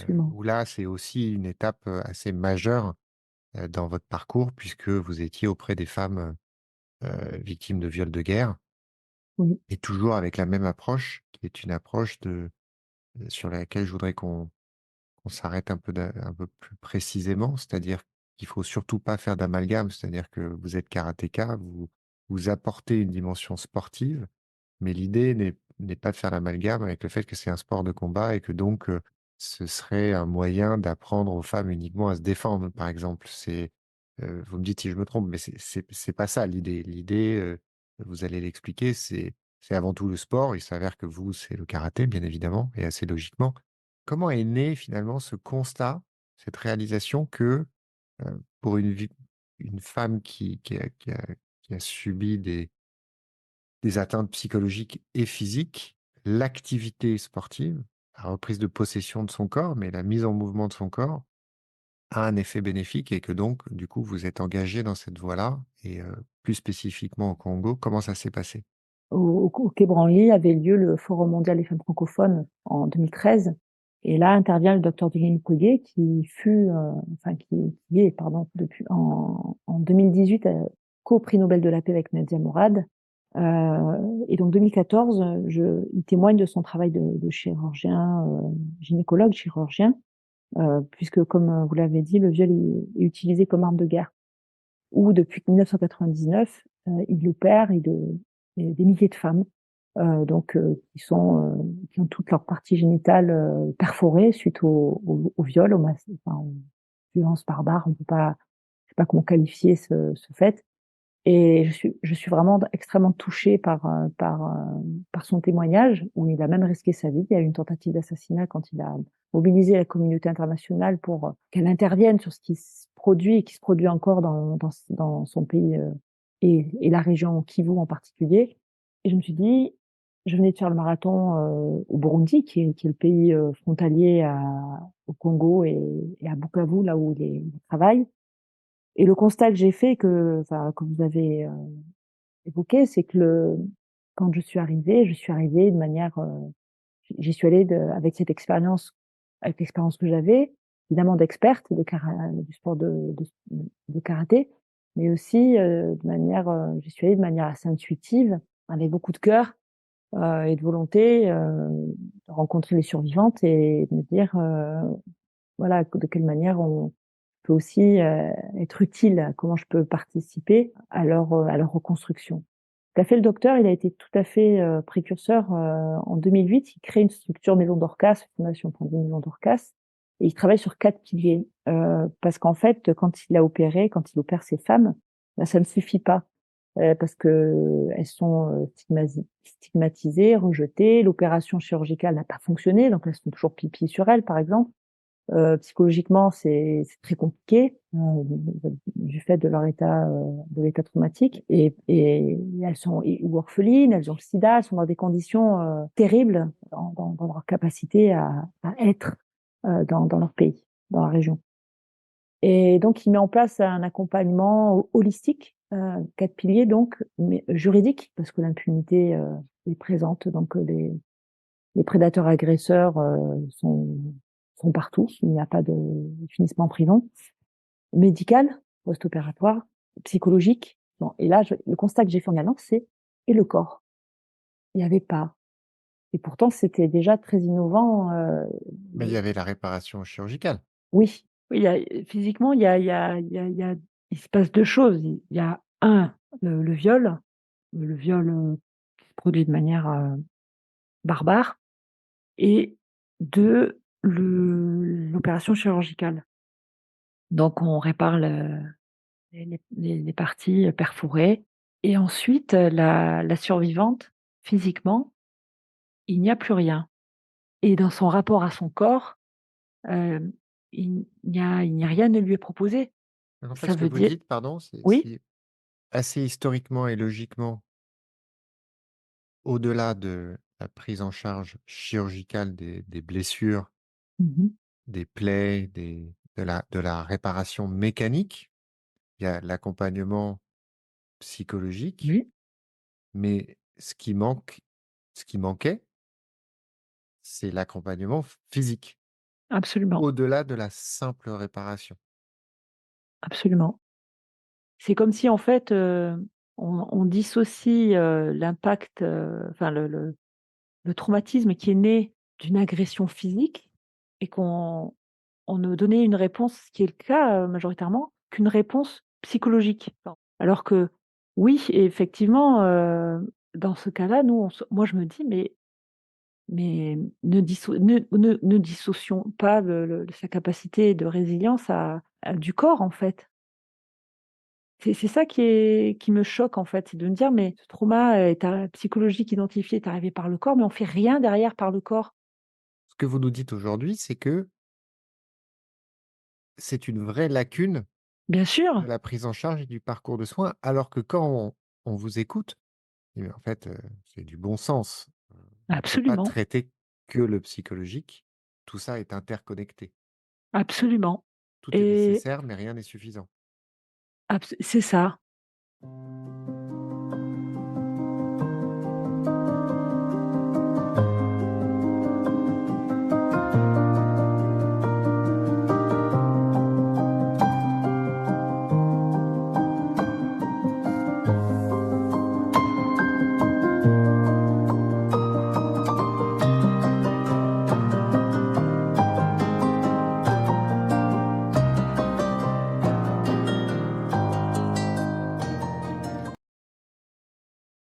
absolument. où là, c'est aussi une étape, assez majeure, dans votre parcours puisque vous étiez auprès des femmes, victimes de viols de guerre Oui. et toujours avec la même approche qui est une approche sur laquelle je voudrais qu'on s'arrête un peu plus précisément. C'est-à-dire qu'il faut surtout pas faire d'amalgame, c'est-à-dire que vous êtes karatéka, vous apportez une dimension sportive, mais l'idée n'est pas de faire l'amalgame avec le fait que c'est un sport de combat et que donc, ce serait un moyen d'apprendre aux femmes uniquement à se défendre, par exemple. Vous me dites si je me trompe, mais c'est pas ça l'idée. L'idée, vous allez l'expliquer, c'est avant tout le sport. Il s'avère que vous, c'est le karaté, bien évidemment et assez logiquement. Comment est né finalement ce constat, cette réalisation que, pour une femme qui a subi des atteintes psychologiques et physiques, l'activité sportive, la reprise de possession de son corps, mais la mise en mouvement de son corps, a un effet bénéfique et que donc, du coup, vous êtes engagé dans cette voie-là et plus spécifiquement au Congo, comment ça s'est passé? Au Quai Branly avait lieu le Forum mondial des femmes francophones en 2013 et là intervient le docteur Denis Mukwege qui est, pardon, depuis en 2018, co-prix Nobel de la paix avec Nadia Mourad. Et donc 2014, il témoigne de son travail de chirurgien, gynécologue chirurgien, puisque comme vous l'avez dit, le viol est utilisé comme arme de guerre. Où depuis 1999, il opère des milliers de femmes, qui ont toutes leurs parties génitales perforées suite au viol, aux violences barbares. On peut pas, je sais pas comment qualifier ce fait. Et je suis vraiment extrêmement touchée par son témoignage, où il a même risqué sa vie. Il y a eu une tentative d'assassinat quand il a mobilisé la communauté internationale pour qu'elle intervienne sur ce qui se produit et qui se produit encore dans son pays, et la région Kivu en particulier. Et je me suis dit, je venais de faire le marathon au Burundi, qui est le pays frontalier au Congo et à Bukavu, là où il travaille. Et le constat que j'ai fait, que vous avez évoqué, c'est que quand je suis arrivée de manière, j'y suis allée avec cette expérience, avec l'expérience que j'avais, évidemment d'experte du sport de karaté, mais aussi j'y suis allée de manière assez intuitive, avec beaucoup de cœur et de volonté, de rencontrer les survivantes et de me dire, voilà, de quelle manière on peut aussi être utile, comment je peux participer à leur reconstruction. Tout à fait, le docteur, il a été tout à fait précurseur. En 2008, il crée une structure Maison Dorcas, Fondation pour une Maison Dorcas, et il travaille sur 4 piliers. Parce qu'en fait, quand il opère ces femmes, ben, ça ne suffit pas. Parce que elles sont stigmatisées, rejetées. L'opération chirurgicale n'a pas fonctionné, donc elles sont toujours pipi sur elles, par exemple. Psychologiquement, c'est très compliqué, du fait de l'état traumatique et elles sont ou orphelines, elles ont le sida, elles sont dans des conditions, terribles dans leur capacité à être, dans leur pays, dans la région. Et donc il met en place un accompagnement holistique, 4 piliers donc, mais juridique parce que l'impunité, est présente donc, les prédateurs agresseurs sont partout. Il n'y a pas de ils finissent pas en prison. Médical, post-opératoire, psychologique. Bon, et là, le constat que j'ai fait en y allant, c'est et le corps. Il n'y avait pas. Et pourtant, c'était déjà très innovant. Mais il y avait la réparation chirurgicale. Oui, oui, physiquement, il y a, il se passe deux choses. Il y a un, le viol qui se produit de manière barbare, et deux, l'opération chirurgicale. Donc on répare les parties perforées et ensuite, la survivante, physiquement, il n'y a plus rien et dans son rapport à son corps, hem, il n'y a rien ne lui est proposé. Donc en fait, Ça ce que veut vous dire dites, pardon, c'est oui? assez historiquement et logiquement, au-delà de la prise en charge chirurgicale des blessures, Mmh. des plaies, de la réparation mécanique, il y a l'accompagnement psychologique, Oui. mais ce qui manquait, c'est l'accompagnement physique. Absolument, au-delà de la simple réparation. absolument. C'est comme si en fait, on dissocie, l'impact, enfin le traumatisme qui est né d'une agression physique et qu'on ne donnait une réponse, ce qui est le cas, majoritairement, qu'une réponse psychologique. Alors que oui, effectivement, dans ce cas-là, nous on se moi je me dis: «Mais ne dissocions pas sa capacité de résilience à du corps, en fait». C'est ça qui me choque, en fait, c'est de me dire: «Mais ce trauma psychologique identifié est arrivé par le corps, mais on fait rien derrière par le corps». Ce que vous nous dites aujourd'hui, c'est que c'est une vraie lacune Bien de sûr, la prise en charge et du parcours de soins, alors que quand on vous écoute, et en fait, c'est du bon sens. On ne peut pas absolument, traiter que le psychologique. Tout ça est interconnecté. absolument Tout est et nécessaire, mais rien n'est suffisant. c'est ça.